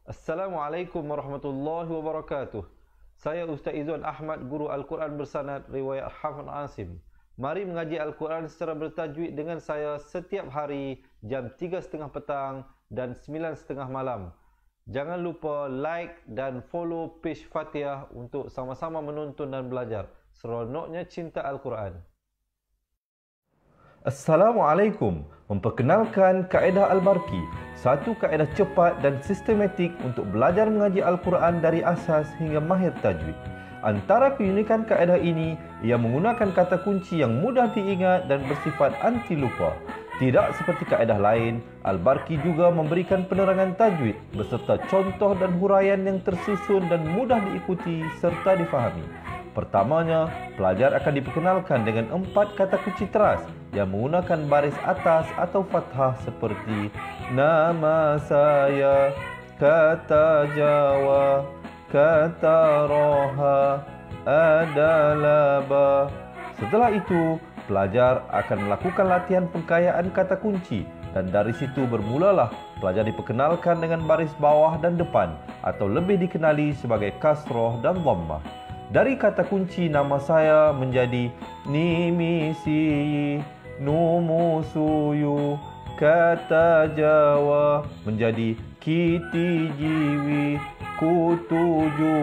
Assalamualaikum warahmatullahi wabarakatuh. Saya Ustaz Izzuan Ahmad, guru Al-Quran bersanad riwayat Hafz Asim. Mari mengaji Al-Quran secara bertajwid dengan saya setiap hari jam 3.30 petang dan 9.30 malam. Jangan lupa like dan follow page Fatihah untuk sama-sama menonton dan belajar. Seronoknya cinta Al-Quran. Assalamualaikum. Memperkenalkan kaedah Al-Barki, satu kaedah cepat dan sistematik untuk belajar mengaji Al-Quran dari asas hingga mahir tajwid. Antara keunikan kaedah ini, ia menggunakan kata kunci yang mudah diingat dan bersifat anti lupa. Tidak seperti kaedah lain, Al-Barki juga memberikan penerangan tajwid beserta contoh dan huraian yang tersusun dan mudah diikuti serta difahami. Pertamanya, pelajar akan diperkenalkan dengan 4 kata kunci teras yang menggunakan baris atas atau fathah seperti nama saya, kata Jawa, kata Roha, adalah ba. Setelah itu, pelajar akan melakukan latihan pengkayaan kata kunci dan dari situ bermulalah pelajar diperkenalkan dengan baris bawah dan depan atau lebih dikenali sebagai kasroh dan dhammah. Dari kata kunci nama saya menjadi nimisi, numusuyu, kata Jawa menjadi kiti jiwi, kutuju.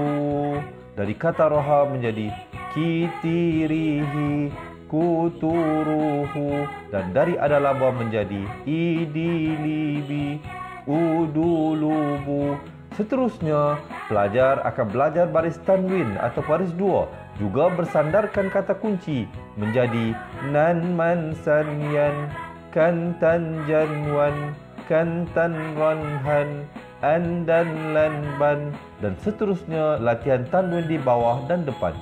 Dari kata roha menjadi kitirihi, kuturuhu. Dan dari adalaba menjadi idilibi, udulubu. Seterusnya, pelajar akan belajar baris tanwin atau baris dua, juga bersandarkan kata kunci menjadi nan man sanyan, kantan janwan, kantan ranhan, andan lanban, dan seterusnya latihan tanwin di bawah dan depan.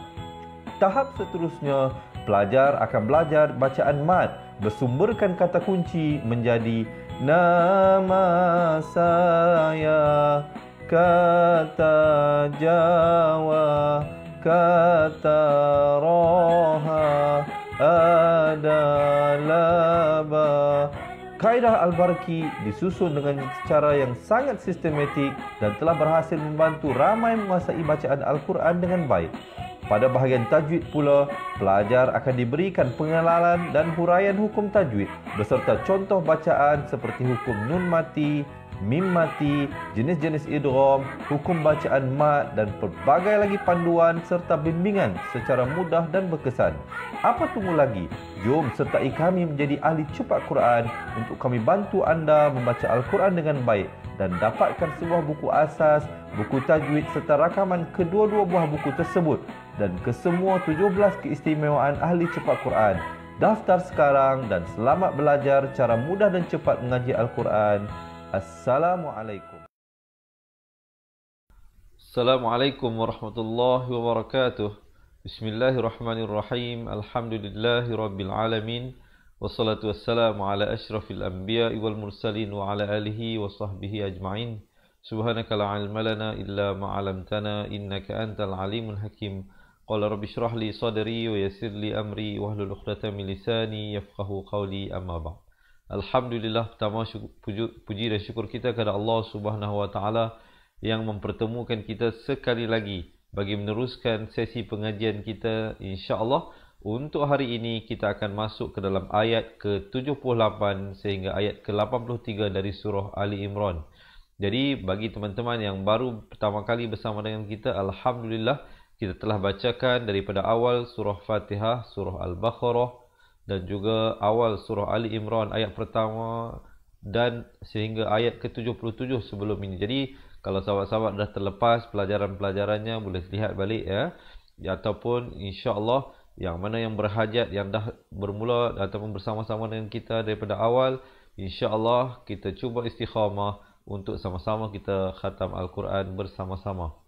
Tahap seterusnya, pelajar akan belajar bacaan mad bersumberkan kata kunci menjadi nama saya, kata Jawa, kata Roha, adalah ba. Kaedah Al-Barki disusun dengan cara yang sangat sistematik dan telah berhasil membantu ramai menguasai bacaan Al-Quran dengan baik. Pada bahagian tajwid pula, pelajar akan diberikan pengenalan dan huraian hukum tajwid beserta contoh bacaan seperti hukum nun mati, mim mati, jenis-jenis idgham, hukum bacaan mad dan pelbagai lagi panduan serta bimbingan secara mudah dan berkesan. Apa tunggu lagi? Jom sertai kami menjadi ahli cepat Quran untuk kami bantu anda membaca Al-Quran dengan baik dan dapatkan sebuah buku asas, buku tajwid serta rakaman kedua-dua buah buku tersebut dan kesemua 17 keistimewaan ahli cepat Quran. Daftar sekarang dan selamat belajar cara mudah dan cepat mengaji Al-Quran. Assalamualaikum. Assalamualaikum warahmatullahi wabarakatuh. Bismillahirrahmanirrahim. Alhamdulillahi rabbil alamin. Wassalatu wassalamu ala asyrafil anbiya'i wal mursalin wa ala alihi wa sahbihi ajma'in. Subhanaka la ilma lana illa ma 'allamtana innaka antal alimul hakim. Qala rabbi shrah li sadri wa yassir li amri wahlul 'uqdatam min lisani yafqahu qawli, amma ba'd. Alhamdulillah, pertama puji dan syukur kita kepada Allah Subhanahu wa taala yang mempertemukan kita sekali lagi bagi meneruskan sesi pengajian kita. Insya-Allah untuk hari ini kita akan masuk ke dalam ayat ke-78 sehingga ayat ke-83 dari surah Ali Imran. Jadi bagi teman-teman yang baru pertama kali bersama dengan kita, alhamdulillah kita telah bacakan daripada awal surah Fatihah, surah Al-Baqarah dan juga awal surah Ali Imran ayat pertama dan sehingga ayat ke-77 sebelum ini. Jadi kalau sahabat-sahabat dah terlepas pelajaran-pelajarannya boleh lihat balik ya. Ataupun insya-Allah yang mana yang berhajat yang dah bermula ataupun bersama-sama dengan kita daripada awal, insya-Allah kita cuba istiqamah untuk sama-sama kita khatam Al-Quran bersama-sama.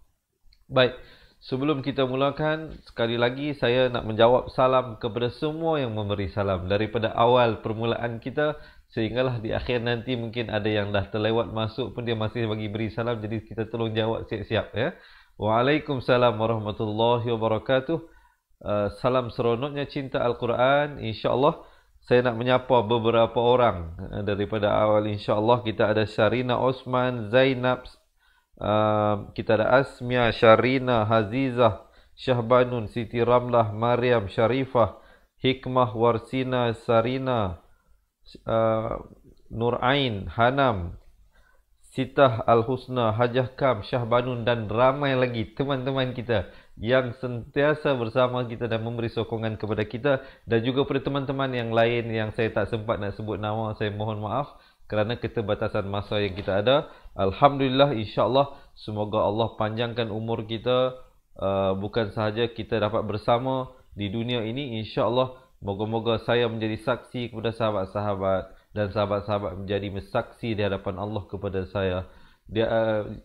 Baik. Sebelum kita mulakan, sekali lagi saya nak menjawab salam kepada semua yang memberi salam. Daripada awal permulaan kita, sehinggalah di akhir nanti mungkin ada yang dah terlewat masuk pun dia masih bagi beri salam. Jadi kita tolong jawab siap-siap ya. Waalaikumsalam warahmatullahi wabarakatuh. Salam seronoknya cinta Al-Quran. InsyaAllah saya nak menyapa beberapa orang daripada awal. InsyaAllah kita ada Syarina Osman, Zainab, Kita ada Asmia, Syarina, Hazizah, Syahbanun, Siti Ramlah, Maryam, Syarifah, Hikmah, Warsina, Sarina, Nurain, Hanam, Sitah, Al-Husna, Hajah Kam, Syahbanun dan ramai lagi teman-teman kita yang sentiasa bersama kita dan memberi sokongan kepada kita, dan juga pada teman-teman yang lain yang saya tak sempat nak sebut nama, saya mohon maaf kerana keterbatasan masa yang kita ada. Alhamdulillah, insya-Allah semoga Allah panjangkan umur kita, bukan sahaja kita dapat bersama di dunia ini, insya-Allah moga-moga saya menjadi saksi kepada sahabat-sahabat dan sahabat-sahabat menjadi saksi di hadapan Allah kepada saya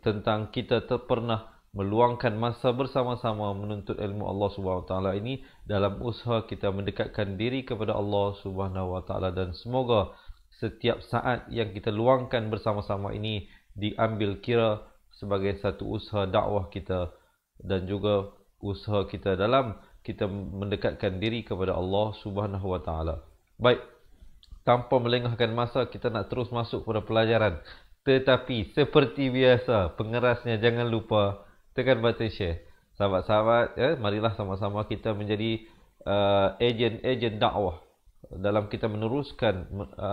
tentang kita pernah meluangkan masa bersama-sama menuntut ilmu Allah Subhanahu Wa Taala ini dalam usaha kita mendekatkan diri kepada Allah Subhanahu Wa Taala, dan semoga setiap saat yang kita luangkan bersama-sama ini diambil kira sebagai satu usaha dakwah kita dan juga usaha kita dalam kita mendekatkan diri kepada Allah Subhanahu Wa Taala. Baik, tanpa melengahkan masa, kita nak terus masuk pada pelajaran. Tetapi seperti biasa, pengerasnya jangan lupa tekan button share. Sahabat-sahabat, marilah sama-sama kita menjadi ejen-ejen dakwah dalam kita meneruskan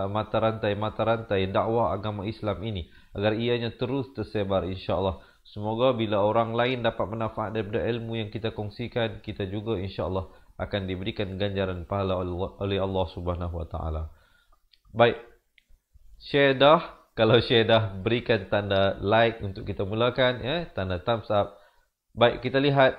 mata rantai dakwah agama Islam ini agar ianya terus tersebar, insya-Allah. Semoga bila orang lain dapat manfaat daripada ilmu yang kita kongsikan, kita juga insya-Allah akan diberikan ganjaran pahala oleh Allah Subhanahu Wa Taala. Baik, share dah. Kalau share dah, berikan tanda like untuk kita mulakan, tanda thumbs up. Baik, kita lihat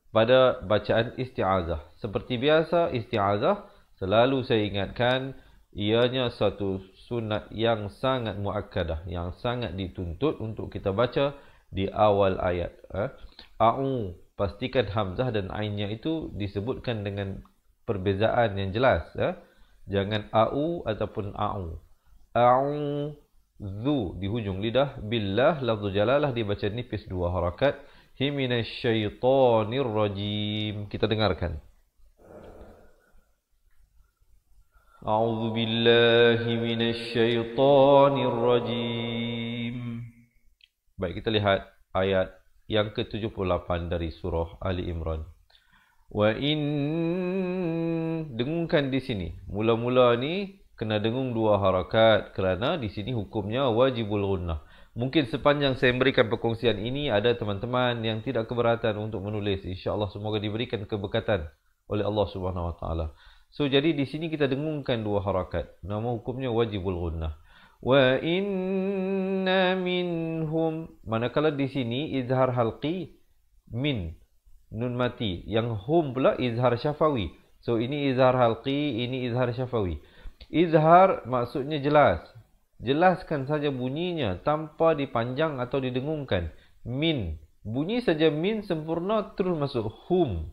pada bacaan isti'azah. Seperti biasa, isti'azah selalu saya ingatkan, ianya satu sunat yang sangat muakkadah, yang sangat dituntut untuk kita baca di awal ayat. A'u, pastikan hamzah dan ainnya itu disebutkan dengan perbezaan yang jelas. Jangan a'u ataupun a'u. A'udzu di hujung lidah, billah lafzu jalalah dibaca nipis 2 harakat. Minasyaitonir rajim. Kita dengarkan. A'udzu billahi minasyaitonir rajim. Baik, kita lihat ayat yang ke-78 dari surah Ali Imran. Wa in, dengungkan di sini. Mula-mula ni kena dengung 2 harakat kerana di sini hukumnya wajibul gunnah. Mungkin sepanjang saya memberikan perkongsian ini ada teman-teman yang tidak keberatan untuk menulis. Insya-Allah semoga diberikan keberkatan oleh Allah Subhanahu Wa Taala. So jadi di sini kita dengungkan 2 harakat. Nama hukumnya wajibul gunnah. Wa inna minhum, manakala di sini izhar halqi min nun mati, yang hum pula izhar syafawi. So ini izhar halqi, ini izhar syafawi. Izhar maksudnya jelas. Jelaskan saja bunyinya tanpa dipanjang atau didengungkan. Min, bunyi saja min sempurna terus masuk hum.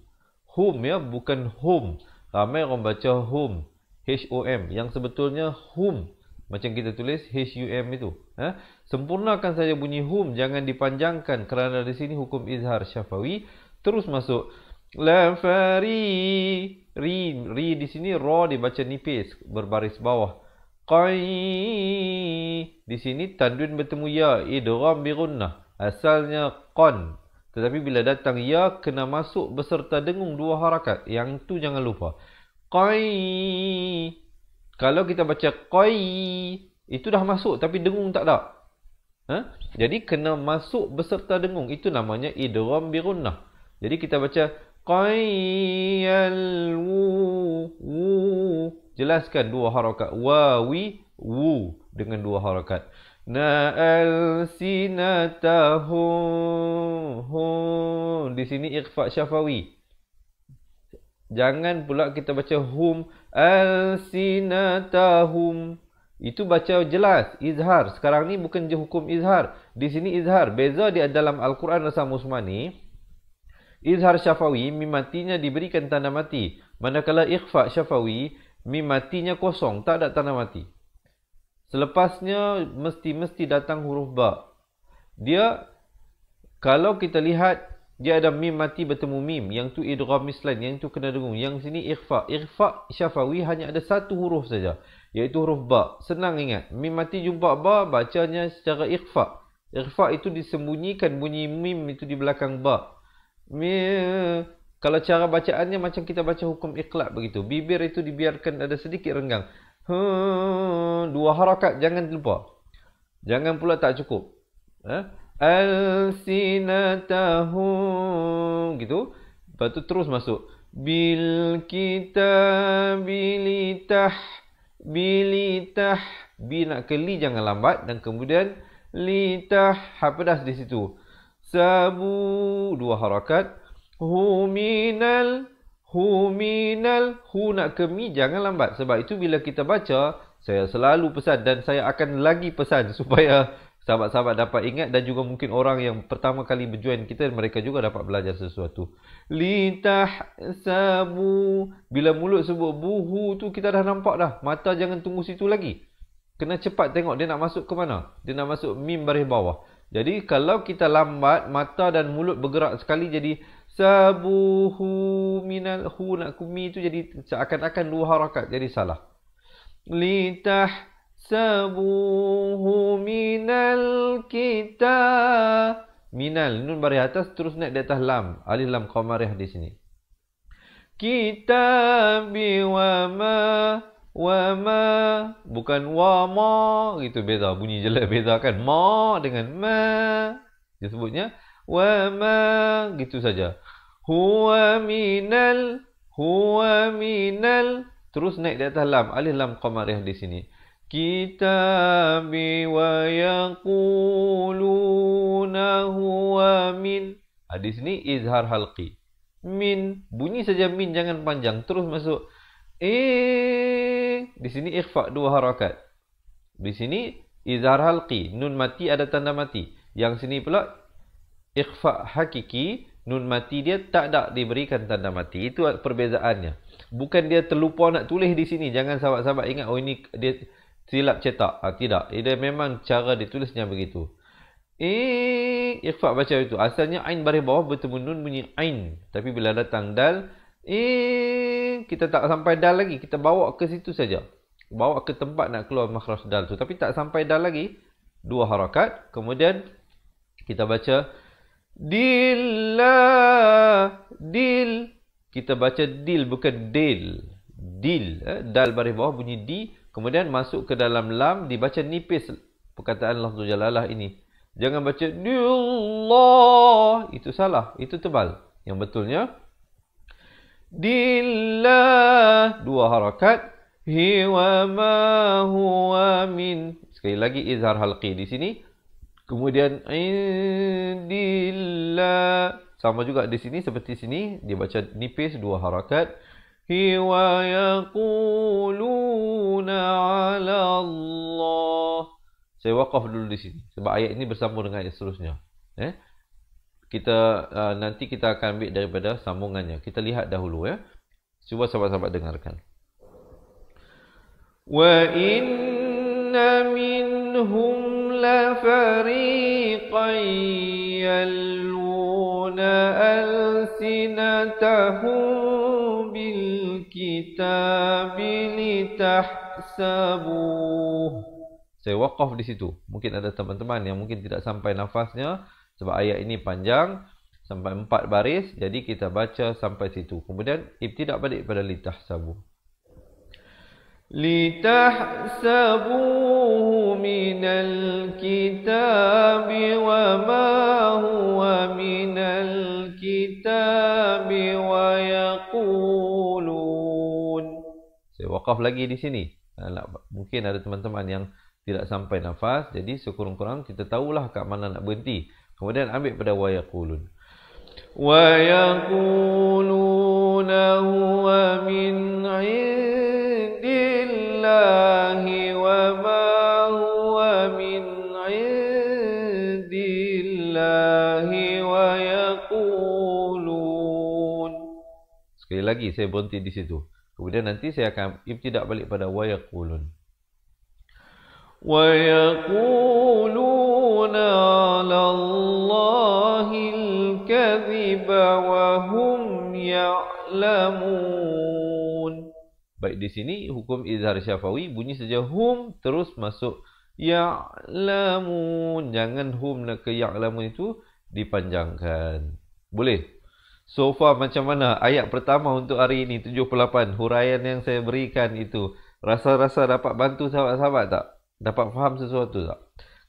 Hum ya, bukan hum. Ramai orang baca hum, H-O-M, yang sebetulnya hum. Macam kita tulis H-U-M itu. Sempurnakan saja bunyi hum, jangan dipanjangkan kerana di sini hukum izhar syafawi. Terus masuk la fari, ri di sini ra dibaca nipis berbaris bawah. Qai, di sini tanwin bertemu ya, idgham bi gunnah. Asalnya qan, tetapi bila datang ya kena masuk beserta dengung 2 harakat. Yang tu jangan lupa. Qai, kalau kita baca qai itu dah masuk tapi dengung tak ada. Jadi kena masuk beserta dengung. Itu namanya idgham bi gunnah. Jadi kita baca qayyal wu, jelaskan 2 harakat. Wawi wu dengan 2 harakat. Na'al sinatahum, di sini ikhfa syafawi. Jangan pula kita baca hum al sinatahum. Itu baca jelas, izhar. Sekarang ni bukan je hukum izhar. Di sini izhar. Beza di dalam Al-Quran Rasam Usmani, izhar syafawi, mim matinya diberikan tanda mati. Manakala ikhfa syafawi, mim matinya kosong, tak ada tanda mati. Selepasnya mesti datang huruf ba. Dia, kalau kita lihat, dia ada mim mati bertemu mim. Yang tu idgham mislan, yang tu kena dengung. Yang sini ikhfa. Ikhfa syafawi hanya ada 1 huruf saja, iaitu huruf ba. Senang ingat. Mim mati jumpa ba, bacanya secara ikhfa. Ikhfa itu disembunyikan bunyi mim itu di belakang ba. Kalau cara bacaannya macam kita baca hukum iqlab begitu. Bibir itu dibiarkan ada sedikit renggang. Dua harakat, jangan lupa. Jangan pula tak cukup. Alsinatahum gitu. Lepas tu terus masuk. Bil kita bilitah bi nak ke li jangan lambat, dan kemudian litah pedas di situ. Sabu dua harakat. Hu minal hu nak ke mi jangan lambat. Sebab itu bila kita baca, saya selalu pesan dan saya akan lagi pesan supaya sahabat-sahabat dapat ingat, dan juga mungkin orang yang pertama kali berjoin kita, mereka juga dapat belajar sesuatu. Litah sabu, bila mulut sebut buhu tu kita dah nampak dah. Mata jangan tunggu situ lagi. Kena cepat tengok dia nak masuk ke mana. Dia nak masuk mim baris bawah. Jadi kalau kita lambat, mata dan mulut bergerak sekali, jadi sabuhu minal hu nak ke mi tu jadi seakan-akan dua harakat, jadi salah. Litah sabuhu minal kita minal nun baris atas terus naik di atas lam, alif lam qamariyah di sini. Kitabi wa ma bukan wa ma gitu, beza bunyi jelek, beza kan ma dengan ma dia sebutnya wa ma gitu saja. Huwa minal terus naik di atas lam, alif lam qamariyah di sini. Kitabi wa yaquluna huwa min. Di sini izhar halqi. Min, bunyi saja min, jangan panjang, terus masuk. Di sini ikhfa dua harakat. Di sini izhar halqi, nun mati ada tanda mati. Yang sini pula ikhfa hakiki, nun mati dia tak ada diberikan tanda mati. Itu perbezaannya. Bukan dia terlupa nak tulis di sini. Jangan sahabat-sahabat ingat, oh ini dia silap cetak. Tidak. Dia memang cara ditulisnya begitu. Ikhfa baca itu. Asalnya ain baris bawah bertemu nun bunyi ain. Tapi bila datang dal, kita tak sampai dal lagi. Kita bawa ke situ saja. Bawa ke tempat nak keluar makhraj dal tu. Tapi tak sampai dal lagi. Dua harakat. Kemudian kita baca dil. Kita baca dil, bukan dil. Dil. Dal baris bawah bunyi di. Kemudian masuk ke dalam lam. Dibaca nipis perkataan lafzul jalalah ini. Jangan baca dillah. Itu salah. Itu tebal. Yang betulnya dillah. Dua harakat. Hiwa ma huwa min. Sekali lagi izhar halqi di sini. Kemudian indillah. Sama juga di sini seperti sini. Dia baca nipis dua harakat. Hiwa yaquluna ala Allah. Saya waqaf dulu di sini. Sebab ayat ini bersambung dengan ayat seterusnya. Nanti kita akan ambil daripada sambungannya. Kita lihat dahulu ya. Cuba sahabat-sahabat dengarkan. Wa inna minhum la fariqan yaluna alsinatahum bil kitabi litahsabuh. Saya waqaf di situ. Mungkin ada teman-teman yang mungkin tidak sampai nafasnya. Sebab ayat ini panjang. Sampai 4 baris. Jadi kita baca sampai situ. Kemudian ibtidak balik pada litahsabuh. Litahsabuhu minal kitabi wa ma huwa minal kitabi wa yaqulun. Saya waqaf lagi di sini. Mungkin ada teman-teman yang tidak sampai nafas. Jadi sekurang-kurang kita tahulah kat mana nak berhenti. Kemudian ambil pada wa yaqulun. Wa yaquluna huwa min indillahi wa ma huwa min indillahi wa yaqulun. Sekali lagi saya berhenti di situ. Kemudian nanti saya akan ibtidak balik pada wa yaqulun. Wa yaquluna 'ala Allahil kadhiba wa hum ya'lamun. Baik, di sini hukum izhar syafawi bunyi saja hum terus masuk Ya'lamun. Jangan hum nak ke ya'lamun itu dipanjangkan. Boleh? So far macam mana ayat pertama untuk hari ini 78 huraian yang saya berikan itu? Rasa-rasa dapat bantu sahabat-sahabat tak? Dapat faham sesuatu tak?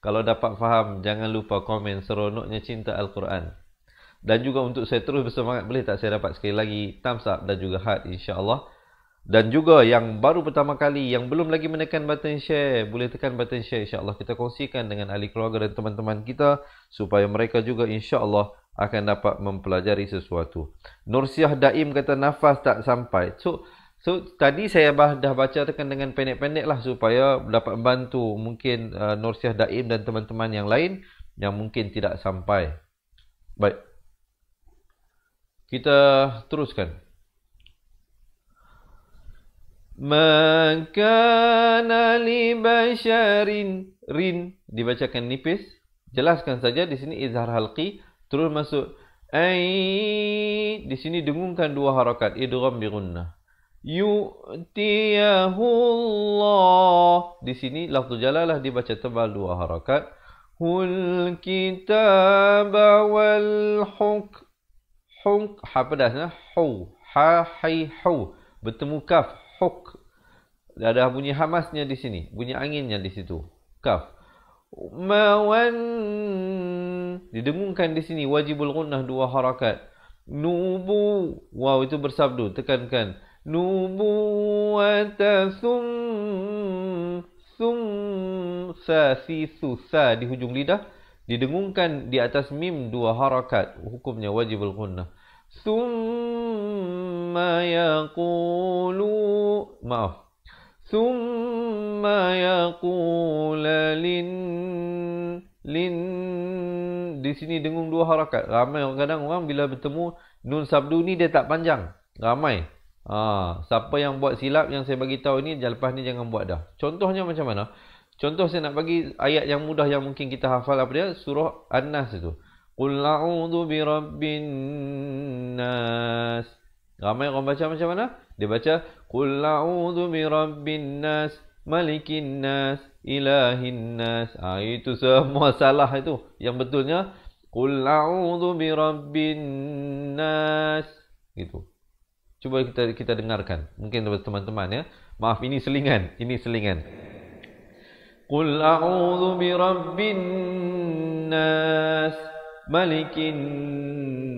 Kalau dapat faham, jangan lupa komen seronoknya cinta Al-Quran. Dan juga untuk saya terus bersemangat, boleh tak saya dapat sekali lagi thumbs up dan juga heart insya-Allah. Dan juga yang baru pertama kali, yang belum lagi menekan button share, boleh tekan button share insya-Allah. Kita kongsikan dengan ahli keluarga dan teman-teman kita supaya mereka juga insya-Allah akan dapat mempelajari sesuatu. Nursiah Daim kata nafas tak sampai. So tadi saya dah baca tekan dengan pendek-pendek lah supaya dapat membantu mungkin Nursiah Daim dan teman-teman yang lain yang mungkin tidak sampai. Baik. Kita teruskan. Makana li basyarin rin dibacakan nipis. Jelaskan saja di sini izhar halqi terus masuk ai di sini dengungkan dua harakat idgham bi gunnah. Yu'tiyahullah di sini lafzul jalalah dibaca tebal dua harakat. Hul kitaba wal huk ha pedas hu ha hai hu bertemu kaf huk. Ada bunyi hamasnya di sini, bunyi anginnya di situ. Kaf. Mawan didengungkan di sini wajibul gunnah dua harakat. Nubu waw itu bersabdu tekankan. Nubuwata sa di hujung lidah didengungkan di atas mim dua harakat. Hukumnya wajibul gunnah. Thumma yaqulu maaf. Thumma yaqula lin di sini dengung dua harakat. Ramai kadang orang bila bertemu nun sabdu ni dia tak panjang. Ramai. Siapa yang buat silap yang saya bagi tahu ni lepas ni jangan buat dah. Contohnya macam mana? Contoh saya nak bagi ayat yang mudah yang mungkin kita hafal apa dia? Surah An-Nas itu. Qul a'udzu birabbin nas. Ramai orang baca macam mana? Dia baca Qul a'udzu birabbin nas, malikin nas, ilahin nas. Itu semua salah itu. Yang betulnya Qul a'udzu birabbin nas. Gitu. Cuba kita dengarkan. Mungkin teman-teman ya. Maaf ini selingan, Qul a'udzu birabbin nas, malikin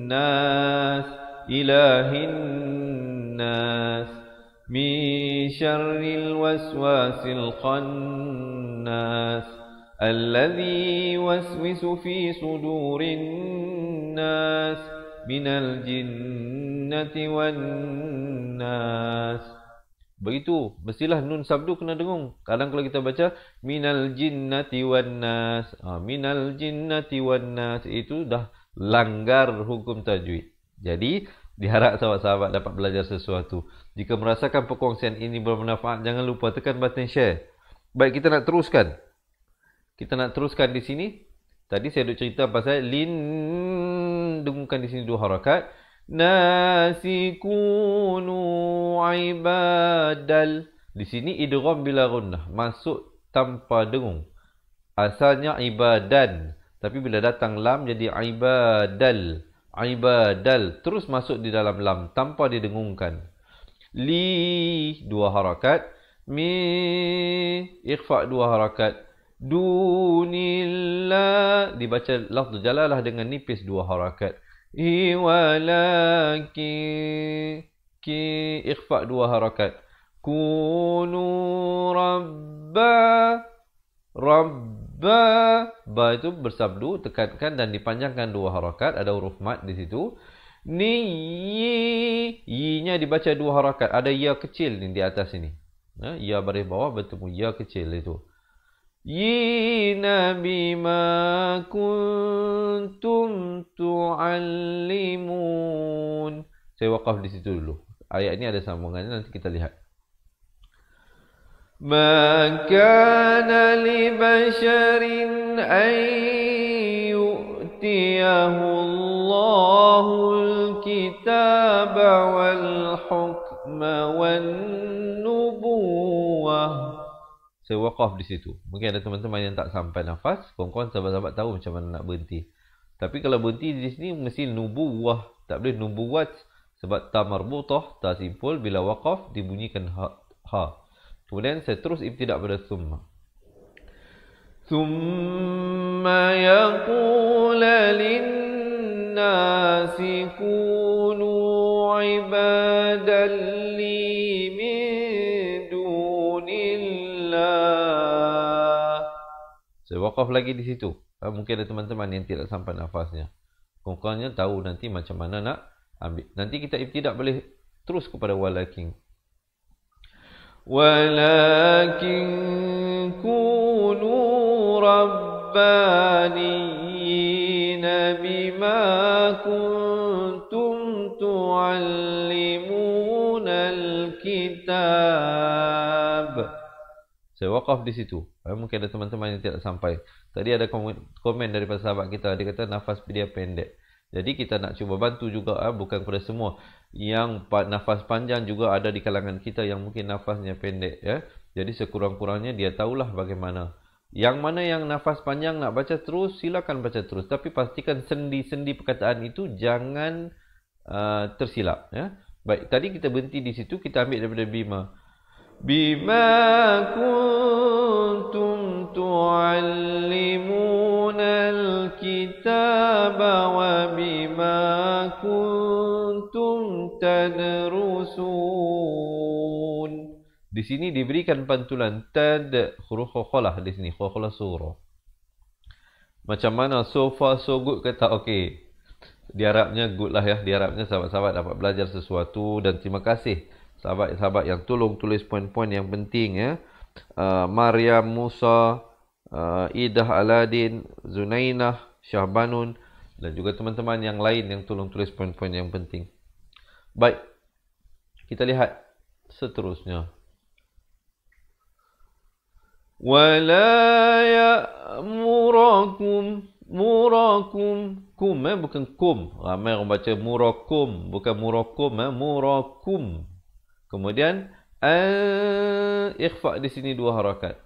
nas, ilahin nas, min syarril waswasil khannas, alladzi waswisu fi sudurin nas, minal jinnati wan nas. Begitu, mestilah nun sabdu kena dengung. Kadang kalau kita baca minal jinnati wan nas, minal jinnati wan nas itu dah langgar hukum tajwid. Jadi, diharap sahabat-sahabat dapat belajar sesuatu. Jika merasakan perkongsian ini bermanfaat, jangan lupa tekan button share. Baik, kita nak teruskan. Kita nak teruskan di sini. Tadi saya duk cerita pasal lin, dengungkan di sini dua harakat. Nasikunu ibadal. Di sini idgham bila gunnah, masuk tanpa dengung. Asalnya ibadan, tapi bila datang lam jadi ibadal. Ibadal terus masuk di dalam lam tanpa didengungkan. Li dua harakat, mi ikhfa dua harakat. Dunillah dibaca lafzul jalalah dengan nipis dua harakat. Walaki ki ikhfa dua harakat. Kunu rabba ba itu bersabdu tekankan dan dipanjangkan dua harakat, ada huruf mad di situ. Yi-nya dibaca dua harakat, ada ya kecil ni di atas ini. Ya baris bawah bertemu ya kecil itu. Yina bima kuntum tu'allimun. Saya wakaf di situ dulu. Ayat ini ada sambungannya, nanti kita lihat. Ma kana li basharin an yu'tiyahu Allahul kitaba wal hukma wan nubuwah saya waqaf di situ. Mungkin ada teman-teman yang tak sampai nafas, kawan-kawan sahabat-sahabat tahu macam mana nak berhenti. Tapi kalau berhenti di sini mesti nubuwah, tak boleh nubuwat sebab ta marbutah, ta simpul, bila waqaf dibunyikan ha. Kemudian saya terus ibtidak pada summa. Summa yaqul lin-nasi kunu ibadan li min dunillah. Saya waqaf lagi di situ. Mungkin ada teman-teman yang tidak sampai nafasnya. Kawan-kawannya tahu nanti macam mana nak ambil. Nanti kita ibtidak boleh terus kepada walakin. Walakin kunu rabbaniyina bima kuntum tu'allimunal kitab. Saya waqaf di situ. Mungkin ada teman-teman yang tidak sampai. Tadi ada komen daripada sahabat kita. Dia kata nafas dia pendek. Jadi kita nak cuba bantu juga, bukan kepada semua. Yang nafas panjang juga ada di kalangan kita yang mungkin nafasnya pendek. Ya. Jadi sekurang-kurangnya dia tahulah bagaimana. Yang mana yang nafas panjang nak baca terus, silakan baca terus. Tapi pastikan sendi-sendi perkataan itu jangan tersilap. Ya. Baik, tadi kita berhenti di situ. Kita ambil daripada bima. Bima kuntum tu'allimunal kitaba wa bima kuntum tadrusun. Di sini diberikan pantulan tad huruf khokholah di sini, khokholah surah. Macam mana so far so good kata okey. Di Arabnya good lah ya, di Arabnya sahabat-sahabat dapat belajar sesuatu dan terima kasih sahabat-sahabat yang tolong tulis poin-poin yang penting ya. Maryam, Musa, Idah, Aladin, Zunainah, Syahbanun dan juga teman-teman yang lain yang tolong tulis poin-poin yang penting. Baik. Kita lihat seterusnya. Wala ya'murakum kum bukan kum. Ramai orang baca murakum, bukan murakum, murakum. Kemudian ikhfa di sini dua harakat.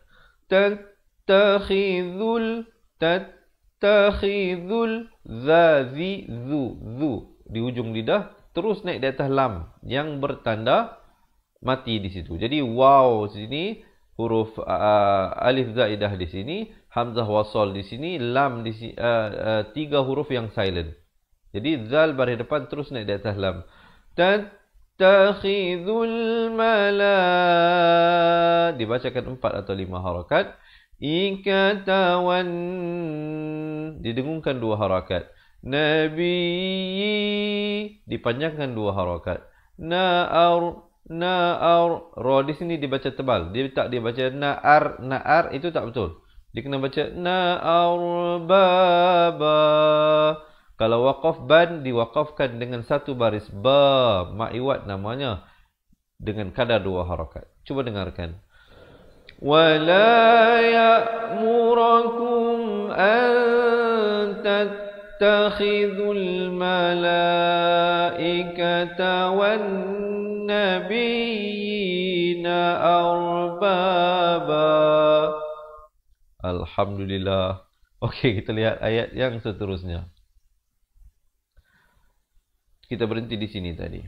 Tattakhidul zazi zu di ujung lidah terus naik di atas lam yang bertanda mati di situ. Jadi waw sini huruf alif zaidah di sini, hamzah wasal di sini, lam di sini, tiga huruf yang silent. Jadi zal baris depan terus naik di atas lam. Takhidul mala dibacakan 4 atau 5 harakat. Ikatawan didengungkan 2 harakat. Nabi dipanjangkan 2 harakat. Na'ar ra di sini dibaca tebal. Dia tak dibaca na'ar itu tak betul. Dia kena baca na'ar baba. Kalau waqaf ban diwaqafkan dengan satu baris ba, ma'iwat namanya, dengan kadar 2 harakat. Cuba dengarkan. Wala ya'murakum an tattakhidul malaikata wan nabiyina arbaba. Alhamdulillah. Okey, kita lihat ayat yang seterusnya. Kita berhenti di sini tadi.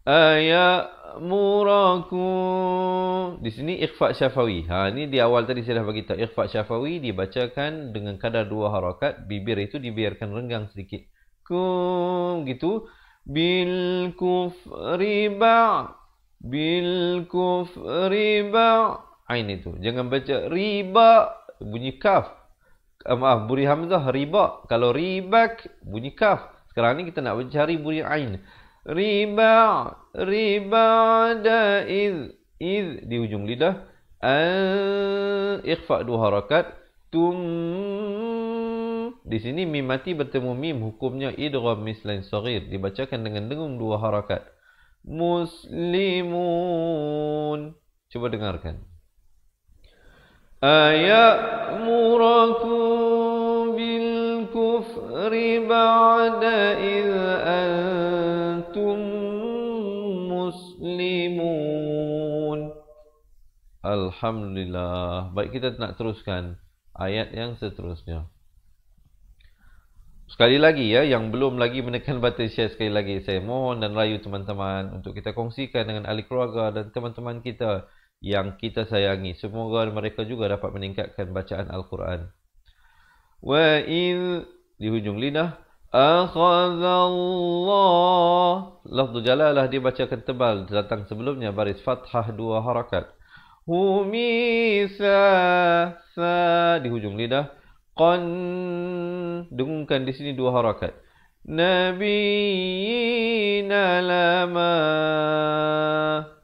Ayamurakum. Di sini ikhfa syafawi. Ini di awal tadi saya dah bagi tahu. Ikhfa syafawi dibacakan dengan kadar 2 harakat. Bibir itu dibiarkan renggang sedikit. Kum gitu. Bil kufri ain itu. Jangan baca riba bunyi kaf. Maaf, buri hamzah riba. Kalau ribak bunyi kaf. Sekarang ni kita nak mencari bunyi ain. Riba da iz di ujung lidah. Ikhfa 2 harakat. Di sini mim mati bertemu mim, hukumnya idgham mislain saghir, dibacakan dengan dengung 2 harakat. Muslimun. Cuba dengarkan. Ayamurakum bil kufri ba'da iz antum muslimun. Alhamdulillah. Baik, kita nak teruskan ayat yang seterusnya. Sekali lagi ya, yang belum lagi menekan button share, sekali lagi saya mohon dan rayu teman-teman untuk kita kongsikan dengan ahli keluarga dan teman-teman kita yang kita sayangi. Semoga mereka juga dapat meningkatkan bacaan Al-Quran. Wa idh, di hujung lidah, akhadallah. Lafzu jalalah dibacakan tebal, datang sebelumnya baris fathah 2 harakat. Humisa, sa, di hujung lidah. Qan, dengungkan di sini 2 harakat. Nabiyina lama,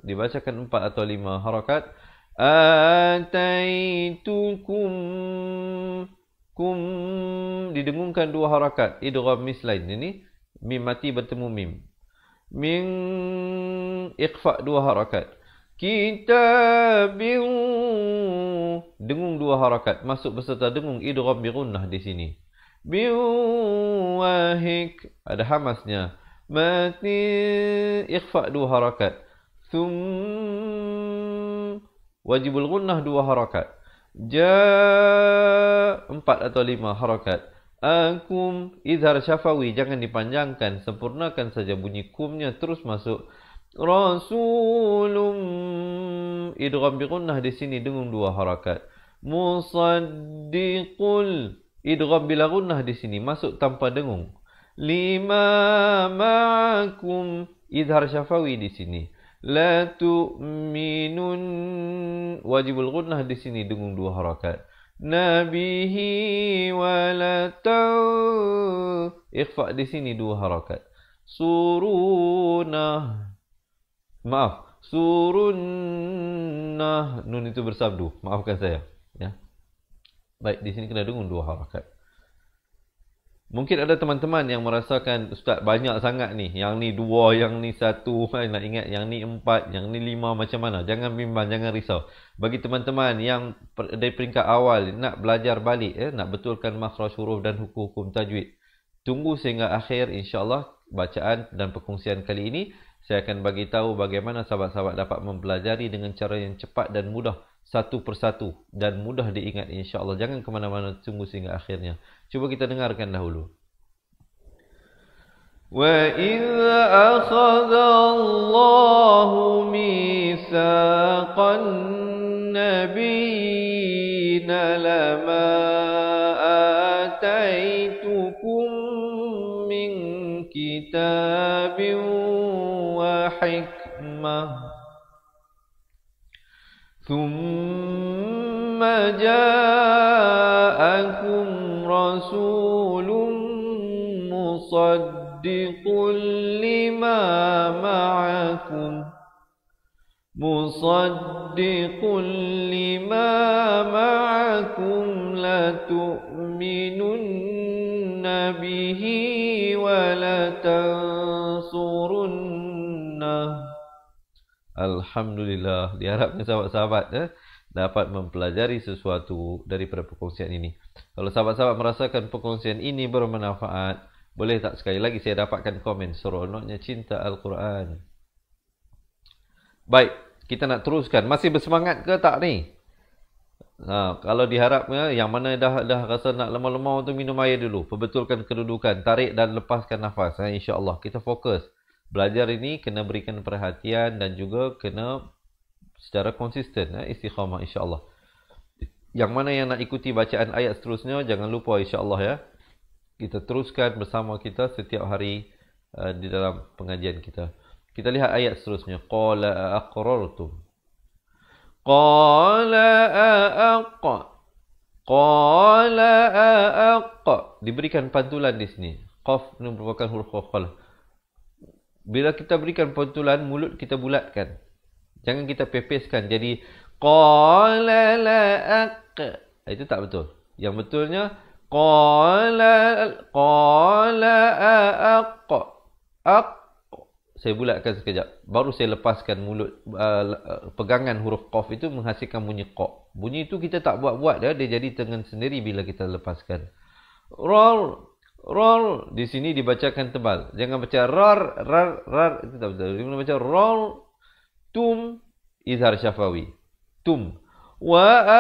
dibacakan 4 atau 5 harakat. Ataitukum, kum, didengungkan 2 harakat. Idgham mislain, ini mim mati bertemu mim. Min, ikhfa 2 harakat. Kitabin, dengung 2 harakat, masuk beserta dengung idgham bi gunnah di sini. Bi wahik, ada hamasnya. Mati, ikhfa 2 harakat. Thum, wajibul gunnah 2 harakat. Ja, 4 atau 5 harakat. Akum, izhar syafawi, jangan dipanjangkan, sempurnakan saja bunyi kumnya terus masuk. Rasulum, idgham bi gunnah di sini dengung 2 harakat. Musaddiqul, idgham bila gunnah di sini masuk tanpa dengung. Lima ma'akum, izhar syafawi di sini. La tu'minun, wajibul gunnah di sini dengung 2 harakat. Nabihi walatau, ikhfa di sini 2 harakat. Surunah, maaf, surunnah, nun itu bersabdu, maafkan saya ya. Baik, di sini kena dengung 2 harakat. Mungkin ada teman-teman yang merasakan, ustaz banyak sangat ni, yang ni 2, yang ni 1, nak ingat yang ni 4, yang ni 5, macam mana? Jangan bimbang, jangan risau. Bagi teman-teman yang dari peringkat awal nak belajar balik nak betulkan makhraj huruf dan hukum-hukum tajwid, tunggu sehingga akhir insya-Allah bacaan dan perkongsian kali ini. Saya akan bagi tahu bagaimana sahabat-sahabat dapat mempelajari dengan cara yang cepat dan mudah, satu persatu, dan mudah diingat insya-Allah. Jangan ke mana-mana, tunggu sehingga akhirnya. Cuba kita dengarkan dahulu. Wa idza akhadha Allahu mitsaqan nabiyina lama ataitukum min kitabin hikmah thumma ja'akum rasulun musaddiqun lima ma'akum la tu'minunna bihi wa la tansurun. Alhamdulillah, diharapkan sahabat-sahabat dapat mempelajari sesuatu daripada perkongsian ini. Kalau sahabat-sahabat merasakan perkongsian ini bermanfaat, boleh tak sekali lagi saya dapatkan komen seronoknya cinta Al-Quran. Baik, kita nak teruskan. Masih bersemangat ke tak ni? Kalau diharapnya, yang mana dah rasa nak lemah-lemah tu, minum air dulu. Perbetulkan kedudukan, tarik dan lepaskan nafas. InsyaAllah kita fokus. Belajar ini kena berikan perhatian dan juga kena secara konsisten, istiqamah insya-Allah. Yang mana yang nak ikuti bacaan ayat seterusnya, jangan lupa insya-Allah ya. Kita teruskan bersama kita setiap hari di dalam pengajian kita. Kita lihat ayat seterusnya. Qala aqrartum. Qala aq. Diberikan pantulan di sini. Qaf ini merupakan huruf qaf. Bila kita berikan pantulan, mulut kita bulatkan. Jangan kita pepeskan. Jadi, qala la'aq. Itu tak betul. Yang betulnya, qala a'aq. Aq. Saya bulatkan sekejap. Baru saya lepaskan mulut. Pegangan huruf qaf itu menghasilkan bunyi qa. Bunyi itu kita tak buat-buat. Dia jadi dengan sendiri bila kita lepaskan. Rar. Di sini dibacakan tebal. Jangan baca rar. Itu tak betul. Dia baca rar. Tum. Izhar syafawi. Tum. wa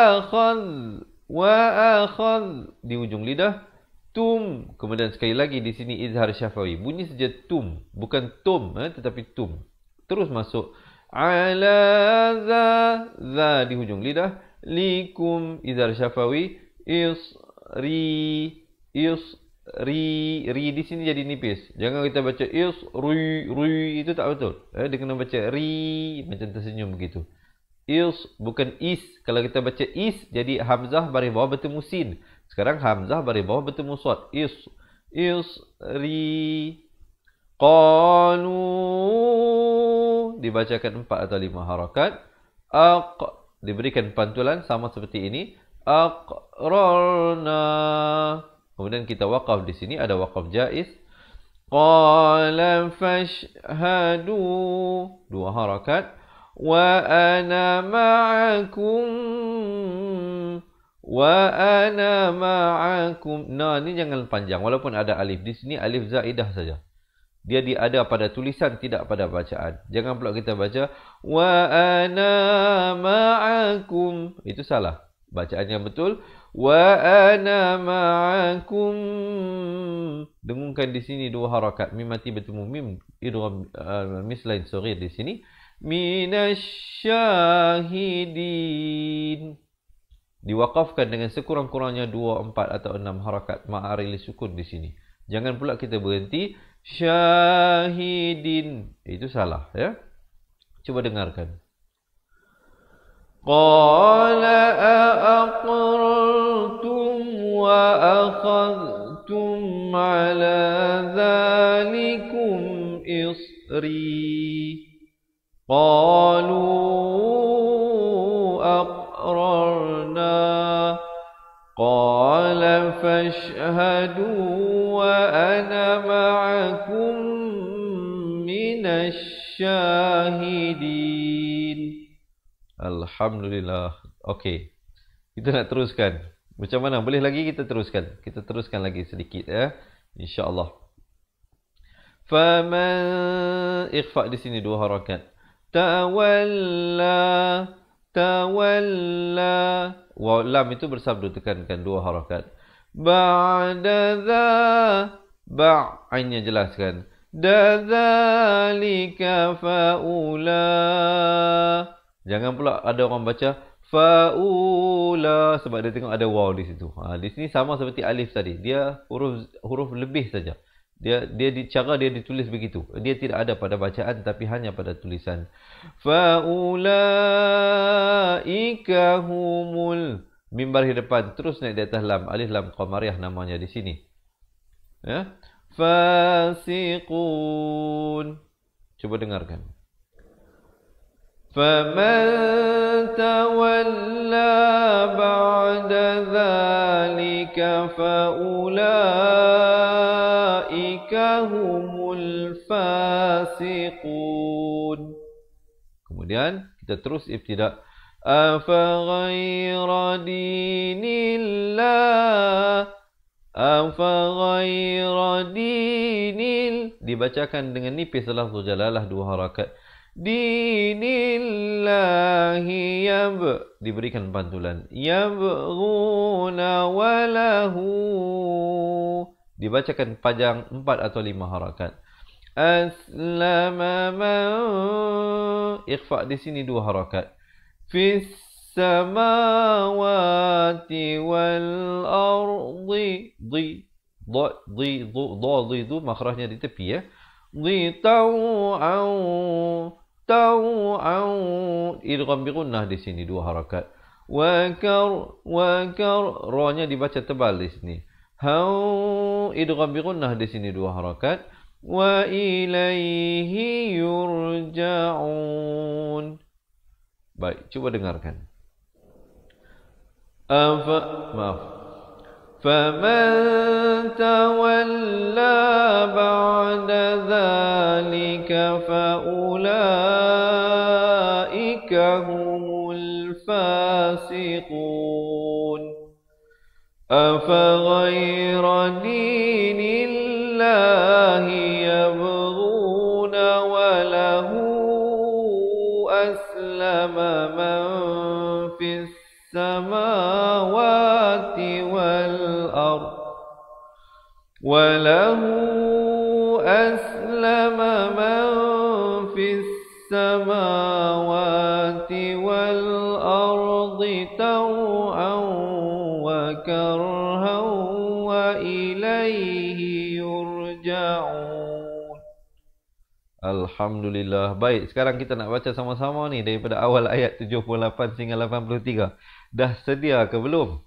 akhadh di ujung lidah. Tum. Kemudian sekali lagi di sini izhar syafawi. Bunyi saja tum, bukan tum, tetapi tum. Terus masuk ala za di hujung lidah. Likum izhar syafawi. Ri di sini jadi nipis. Jangan kita baca ri itu tak betul. Dia kena baca ri macam tersenyum begitu. Bukan is. Kalau kita baca is jadi hamzah baris bawah bertemu sin. Sekarang hamzah baris bawah bertemu sad. Ri. Qalu dibacakan 4 atau 5 harakat. Diberikan pantulan sama seperti ini. Aqrarna. Kemudian kita waqaf di sini, ada waqaf jaiz. Qala fashhadu, 2 harakat. Wa ana ma'akum. Nah, ini jangan panjang walaupun ada alif. Di sini alif zaidah saja. Dia ada pada tulisan, tidak pada bacaan. Jangan pula kita baca wa ana ma'akum. Itu salah. Bacaan yang betul wa ana ma'akum. Dengungkan di sini 2 harakat. Mim mati bertemu mim idgham mislain saghir di sini. Minasyahidin. Diwakafkan dengan sekurang-kurangnya 2, 4 atau 6 harakat ma'aril sukun di sini. Jangan pula kita berhenti syahidin. Itu salah, ya. Coba dengarkan. Qala aqrartum wa akhadhtum ala dhalikum isri. Qalu aqrarna. Qala fashhadu wa ana ma'akum minasyahidin. Alhamdulillah. Okey. Kita nak teruskan. Macam mana? Boleh lagi kita teruskan? Kita teruskan lagi sedikit, ya. InsyaAllah. Faman ikhfa di sini 2 harakat. Tawalla. Waw lam itu bersabdu, tekankan 2 harakat. Ba'da dha. Ainnya jelaskan. Dadzalika faula. Jangan pula ada orang baca faula sebab dia tengok ada waw di situ. Di sini sama seperti alif tadi. Dia huruf lebih saja. Dia cara dia ditulis begitu. Dia tidak ada pada bacaan tapi hanya pada tulisan. Faulaika humul. Mim baris depan terus naik di atas lam. Alif lam qamariyah namanya di sini. Ya. Fasiqun. Coba dengarkan. Faman tawalla ba'da dhalika faulaika humul fasiqun. Kemudian kita terus ibtida. Afa ghaira dinillah. Afa ghaira dinil. Dibacakan dengan nipis lafzul jalalah 2 harakat. Dinillahi diberikan pantulan. Yabghuna walahu. Dibacakan panjang 4 atau 5 harakat. Aslama man. Ikhfa di sini 2 harakat. Fis samawati wal ardi. Dhi makhrajnya di tepi, ya. Dhi tau'au. Idgham bi gunnah di sini 2 harakat. Wakar ra-nya dibaca tebal di sini. Hau idgham bi gunnah di sini 2 harakat. Wa ilaihi yurja'un. Baik, coba dengarkan. Faman tawalla ba'da dhalika faulaika humul fasiqun. Afa ghayra dinillahi yabghuna walahu aslama man fis وله أسلم من في السماوات والأرض طوعا وكرها وإليه يرجعون. Alhamdulillah. Baik, sekarang kita nak baca sama-sama ni daripada awal ayat 78 hingga 83. Dah sedia ke belum?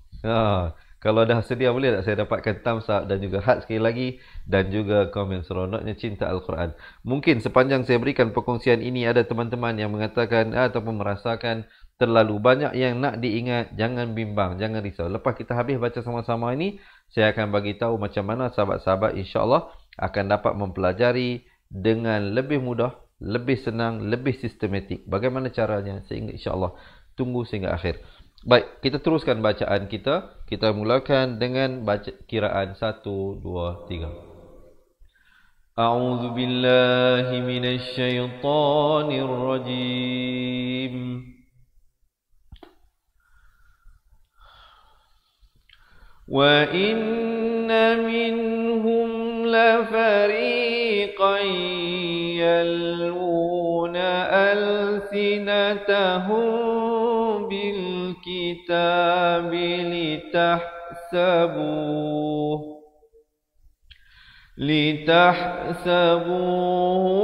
Kalau dah sedia, boleh tak saya dapatkan thumbs up dan juga heart sekali lagi, dan juga komen seronoknya cinta Al-Quran. Mungkin sepanjang saya berikan perkongsian ini ada teman-teman yang mengatakan ataupun merasakan terlalu banyak yang nak diingat. Jangan bimbang, jangan risau. Lepas kita habis baca sama-sama ini, saya akan bagi tahu macam mana sahabat-sahabat insya-Allah akan dapat mempelajari dengan lebih mudah, lebih senang, lebih sistematik. Bagaimana caranya? Sehingga insya-Allah tunggu sehingga akhir. Baik, kita teruskan bacaan kita. Kita mulakan dengan baca kiraan 1, 2, 3. A'udzu billahi minasy syaithanir rajim. Wa inna minhum lafariqan yalwuna alsinatahum الكتاب لتحسبوه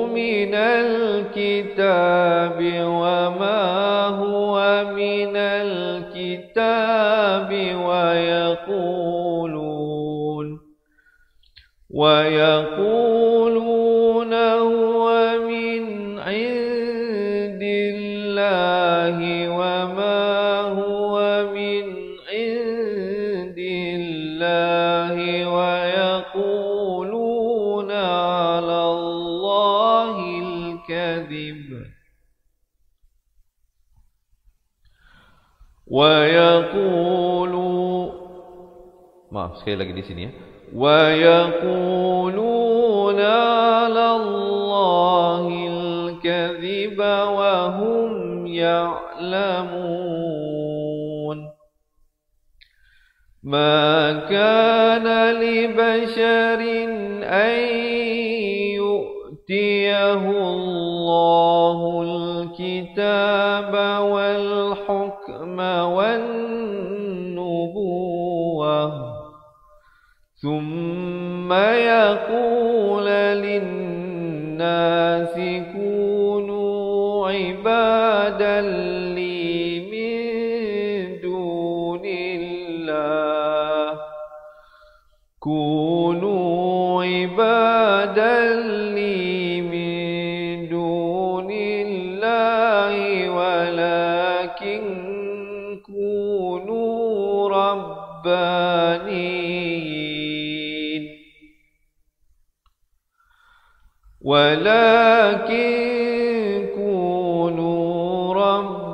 من الكتاب وما هو من الكتاب ويقولون هو من عند الله وما ويقولون على الله الكذب sekali lagi di sini ya. ويقولون على الله الكذب وهم يعلمون. ما كان لبشر أن يؤتيه الله الكتاب والحكم والنبوة ثم يقول للناس كونوا عبادا لي من دون الله كونوا عبادا لي من دون الله ولكن كونوا ربانيين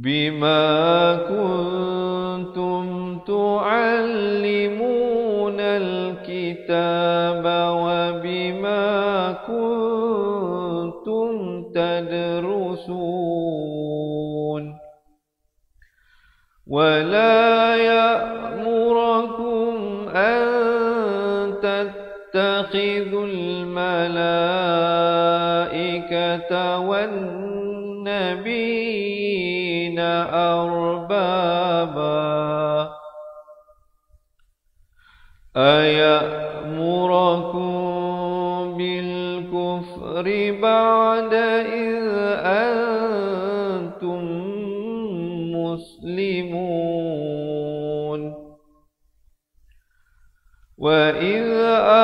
بما كنتم تعلمون الكتاب وبما كنتم تدرسون ولا يأمركم أن تتخذوا الملائكة والنبيين أربابا أيأمركم بالكفر بعد إذ أنتم مسلمون وإذ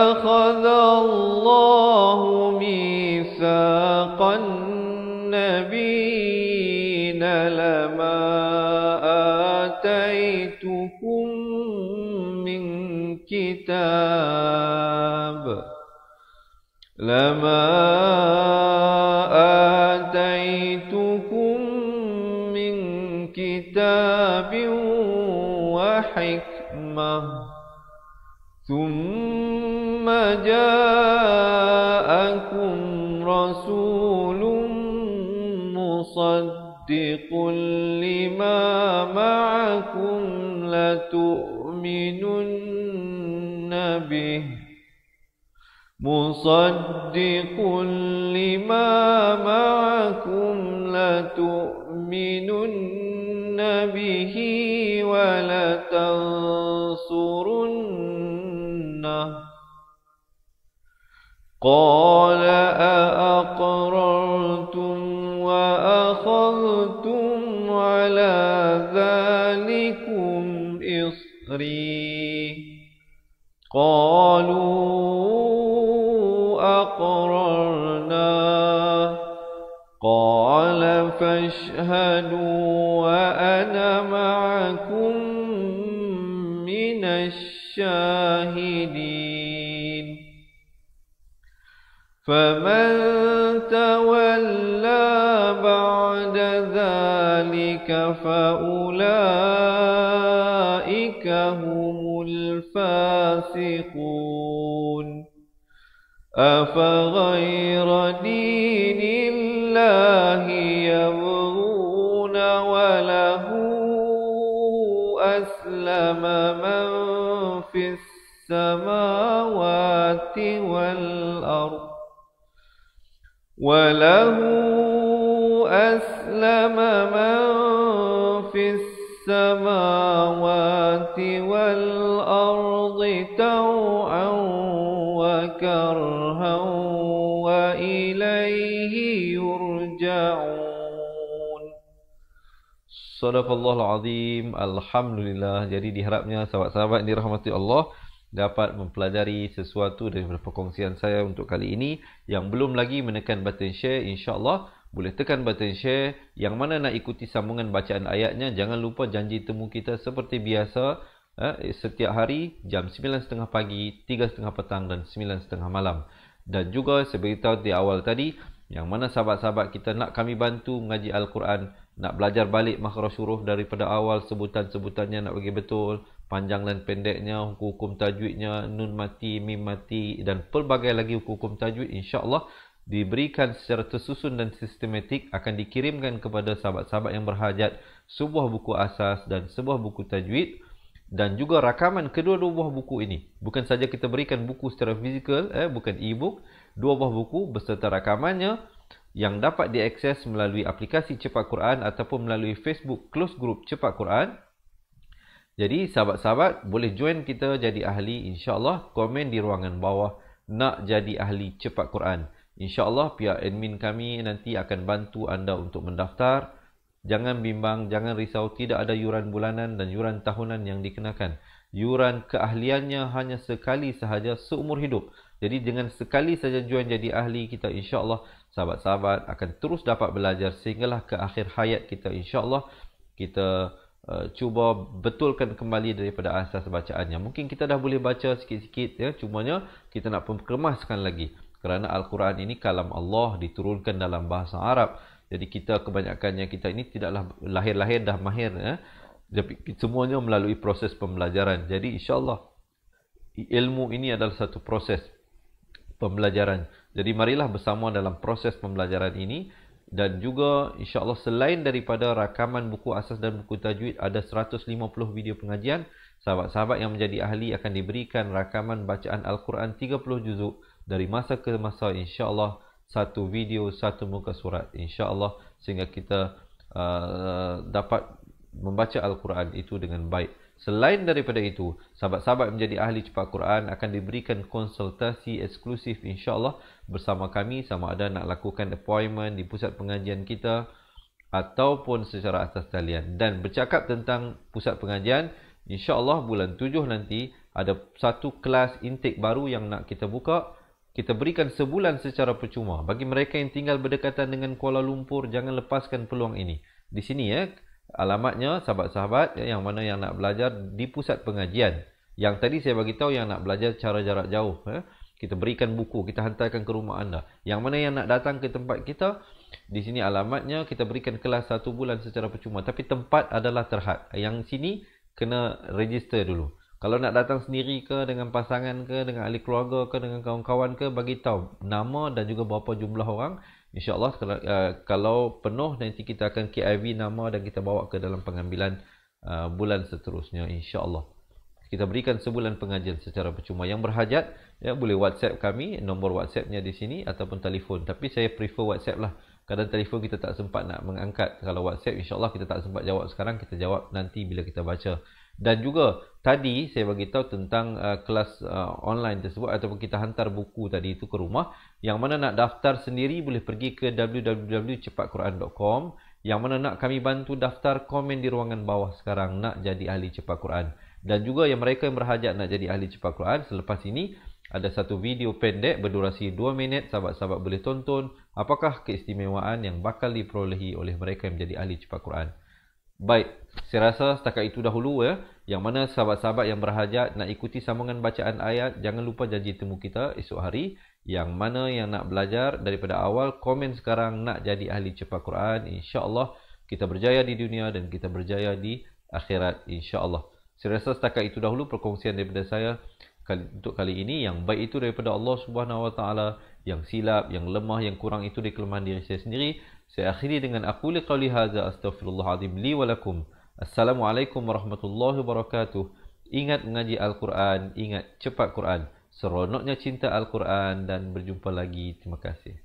أخذ الله ميثاق النبيين لما آتيتكم من كتاب وحكمة ثم جاءكم لما معكم لتؤمنن به مصدق لما معكم لتؤمنن به ولتنصرنه قال أأقررتم وأخذتم على ذلكم إصري قالوا أقررنا قال فاشهدوا وأنا معكم من الشاهدين فمن تولى بعد ذلك فأولئك هم الفاسقون أفغير دين الله يبغون وله أسلم من في السماوات والأرض طوعا وكرها وإليه يرجعون. Sadaqallahul Azim. Alhamdulillah. Jadi diharapnya sahabat-sahabat dirahmati Allah dapat mempelajari sesuatu daripada perkongsian saya untuk kali ini. Yang belum lagi menekan button share, insya-Allah boleh tekan button share. Yang mana nak ikuti sambungan bacaan ayatnya, jangan lupa janji temu kita seperti biasa setiap hari jam 9.30 pagi, 3.30 petang dan 9.30 malam. Dan juga saya beritahu di awal tadi, yang mana sahabat-sahabat kita nak kami bantu mengaji Al-Quran, nak belajar balik makhraj huruf daripada awal, sebutan-sebutannya nak bagi betul, panjang dan pendeknya, hukum-hukum tajwidnya, nun mati, mim mati dan pelbagai lagi hukum-hukum tajwid, insya-Allah diberikan secara tersusun dan sistematik, akan dikirimkan kepada sahabat-sahabat yang berhajat sebuah buku asas dan sebuah buku tajwid dan juga rakaman kedua-dua buah buku ini. Bukan saja kita berikan buku secara fizikal, bukan e-book, dua buah buku beserta rakamannya yang dapat diakses melalui aplikasi Cepat Quran ataupun melalui Facebook Close Group Cepat Quran. Jadi sahabat-sahabat boleh join kita jadi ahli, insya-Allah. Komen di ruangan bawah nak jadi ahli Cepat Quran. InsyaAllah pihak admin kami nanti akan bantu anda untuk mendaftar. Jangan bimbang, jangan risau, tidak ada yuran bulanan dan yuran tahunan yang dikenakan. Yuran keahliannya hanya sekali sahaja seumur hidup. Jadi dengan sekali saja join jadi ahli kita, insyaAllah sahabat-sahabat akan terus dapat belajar sehinggalah ke akhir hayat kita, insyaAllah. Kita cuba betulkan kembali daripada asas bacaannya. Mungkin kita dah boleh baca sikit-sikit, cumanya kita nak kemaskan lagi. Kerana Al-Quran ini kalam Allah, diturunkan dalam bahasa Arab. Jadi kita kebanyakannya kita ini tidaklah lahir-lahir dah mahir. Jadi semuanya melalui proses pembelajaran. Jadi insya-Allah ilmu ini adalah satu proses pembelajaran. Jadi marilah bersama dalam proses pembelajaran ini. Dan juga insya-Allah selain daripada rakaman buku asas dan buku tajwid, ada 150 video pengajian. Sahabat-sahabat yang menjadi ahli akan diberikan rakaman bacaan Al-Quran 30 juzuk dari masa ke masa, insya-Allah satu video, satu muka surat, insya-Allah, sehingga kita dapat membaca Al-Quran itu dengan baik. Selain daripada itu, sahabat-sahabat menjadi ahli Cepat Quran akan diberikan konsultasi eksklusif, insya-Allah, bersama kami, sama ada nak lakukan appointment di pusat pengajian kita ataupun secara atas talian. Dan bercakap tentang pusat pengajian, insya-Allah bulan 7 nanti ada satu kelas intake baru yang nak kita buka. Kita berikan sebulan secara percuma. Bagi mereka yang tinggal berdekatan dengan Kuala Lumpur, jangan lepaskan peluang ini. Di sini alamatnya sahabat-sahabat yang mana yang nak belajar di pusat pengajian. Yang tadi saya bagi tahu yang nak belajar cara jarak jauh, kita berikan buku, kita hantarkan ke rumah anda. Yang mana yang nak datang ke tempat kita, di sini alamatnya, kita berikan kelas 1 bulan secara percuma. Tapi tempat adalah terhad. Yang sini kena register dulu. Kalau nak datang sendiri ke, dengan pasangan ke, dengan ahli keluarga ke, dengan kawan-kawan ke, bagi tahu nama dan juga berapa jumlah orang InsyaAllah kalau penuh nanti kita akan KIV nama dan kita bawa ke dalam pengambilan bulan seterusnya insyaAllah. Kita berikan sebulan pengajian secara percuma. Yang berhajat ya boleh WhatsApp kami, nombor WhatsAppnya di sini ataupun telefon. Tapi saya prefer WhatsApp lah. Kadang telefon kita tak sempat nak mengangkat. Kalau WhatsApp insyaAllah kita tak sempat jawab sekarang, kita jawab nanti bila kita baca. Dan juga tadi saya bagi tahu tentang kelas online tersebut ataupun kita hantar buku tadi itu ke rumah. Yang mana nak daftar sendiri boleh pergi ke www.cepatquran.com. Yang mana nak kami bantu daftar, komen di ruangan bawah sekarang nak jadi ahli cepat Quran. Dan juga yang mereka yang berhajat nak jadi ahli cepat Quran, selepas ini ada satu video pendek berdurasi 2 minit, sahabat-sahabat boleh tonton apakah keistimewaan yang bakal diperolehi oleh mereka yang menjadi ahli cepat Quran. Baik, saya rasa setakat itu dahulu ya. Yang mana sahabat-sahabat yang berhajat nak ikuti sambungan bacaan ayat, jangan lupa janji temu kita esok hari. Yang mana yang nak belajar daripada awal, komen sekarang nak jadi ahli cepat Quran. InsyaAllah kita berjaya di dunia dan kita berjaya di akhirat insyaAllah. Saya rasa setakat itu dahulu perkongsian daripada saya untuk kali ini. Yang baik itu daripada Allah Subhanahu Wa Taala, yang silap, yang lemah, yang kurang itu dari kelemahan diri saya sendiri. Saya akhiri dengan aku liqauli hadza astaghfirullahalazim li wa lakum. Assalamualaikum warahmatullahi wabarakatuh. Ingat mengaji Al-Quran, ingat cepat Quran. Seronoknya cinta Al-Quran dan berjumpa lagi. Terima kasih.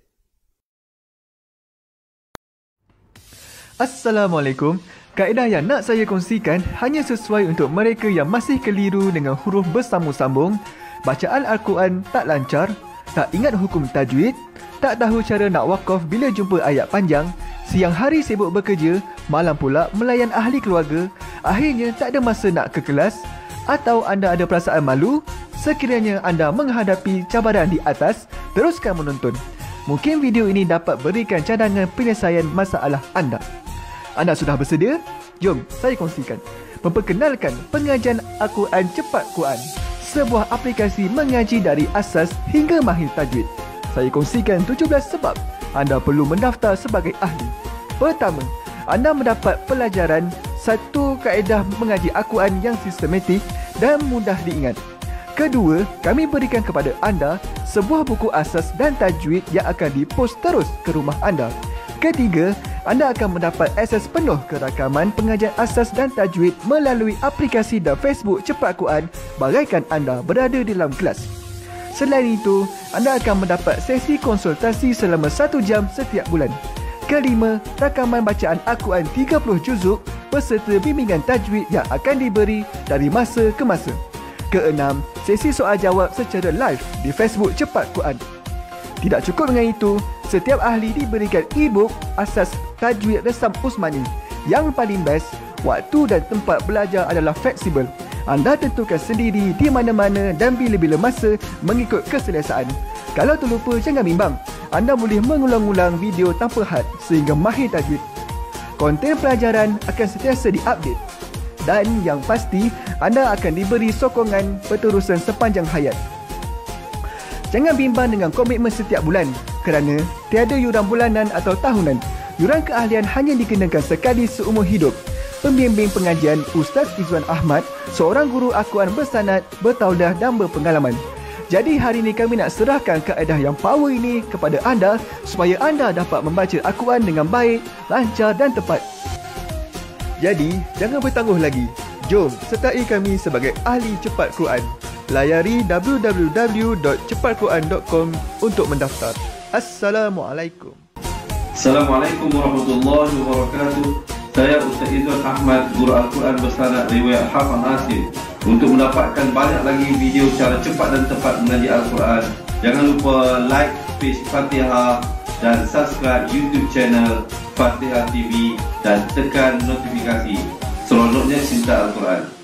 Assalamualaikum. Kaedah yang nak saya kongsikan hanya sesuai untuk mereka yang masih keliru dengan huruf bersambung-sambung, bacaan Al-Quran tak lancar, tak ingat hukum tajwid, tak tahu cara nak wakaf bila jumpa ayat panjang, siang hari sibuk bekerja, malam pula melayan ahli keluarga, akhirnya tak ada masa nak ke kelas, atau anda ada perasaan malu. Sekiranya anda menghadapi cabaran di atas, teruskan menonton. Mungkin video ini dapat berikan cadangan penyelesaian masalah anda. Anda sudah bersedia? Jom saya kongsikan. Memperkenalkan pengajian Al-Quran Cepat Quran, sebuah aplikasi mengaji dari asas hingga mahir tajwid. Saya kongsikan 17 sebab anda perlu mendaftar sebagai ahli. Pertama, anda mendapat pelajaran satu kaedah mengaji Al-Quran yang sistematik dan mudah diingat. Kedua, kami berikan kepada anda sebuah buku asas dan tajwid yang akan dipost terus ke rumah anda. Ketiga, anda akan mendapat akses penuh ke rakaman pengajian asas dan tajwid melalui aplikasi dan Facebook Cepat Quran bagaikan anda berada di dalam kelas. Selain itu, anda akan mendapat sesi konsultasi selama 1 jam setiap bulan. Kelima, rakaman bacaan Al-Quran 30 juzuk beserta bimbingan tajwid yang akan diberi dari masa ke masa. Keenam, sesi soal jawab secara live di Facebook Cepat Quran. Tidak cukup dengan itu, setiap ahli diberikan e-book asas tajwid resam Usmani. Yang paling best, waktu dan tempat belajar adalah fleksibel. Anda tentukan sendiri di mana-mana dan bila-bila masa mengikut keselesaan. Kalau terlupa, jangan bimbang. Anda boleh mengulang-ulang video tanpa had sehingga mahir tajwid. Konten pelajaran akan sentiasa diupdate. Dan yang pasti, anda akan diberi sokongan berterusan sepanjang hayat. Jangan bimbang dengan komitmen setiap bulan kerana tiada yuran bulanan atau tahunan. Yuran keahlian hanya dikenakan sekali seumur hidup. Pembimbing pengajian Ustaz Izwan Ahmad, seorang guru Al-Quran bersanad, bertauliah dan berpengalaman. Jadi hari ini kami nak serahkan kaedah yang power ini kepada anda supaya anda dapat membaca Al-Quran dengan baik, lancar dan tepat. Jadi, jangan bertangguh lagi. Jom sertai kami sebagai ahli cepat Quran. Layari www.cepatquran.com untuk mendaftar. Assalamualaikum. Assalamualaikum warahmatullahi wabarakatuh. Saya Ustaz Izwan Ahmad, guru Al-Quran bersanad riwayat Hafaz Nasir. Untuk mendapatkan banyak lagi video cara cepat dan tepat mengaji Al-Quran, jangan lupa like page Fatihah dan subscribe YouTube channel Fatihah TV dan tekan notifikasi. Seronoknya cinta Al-Quran.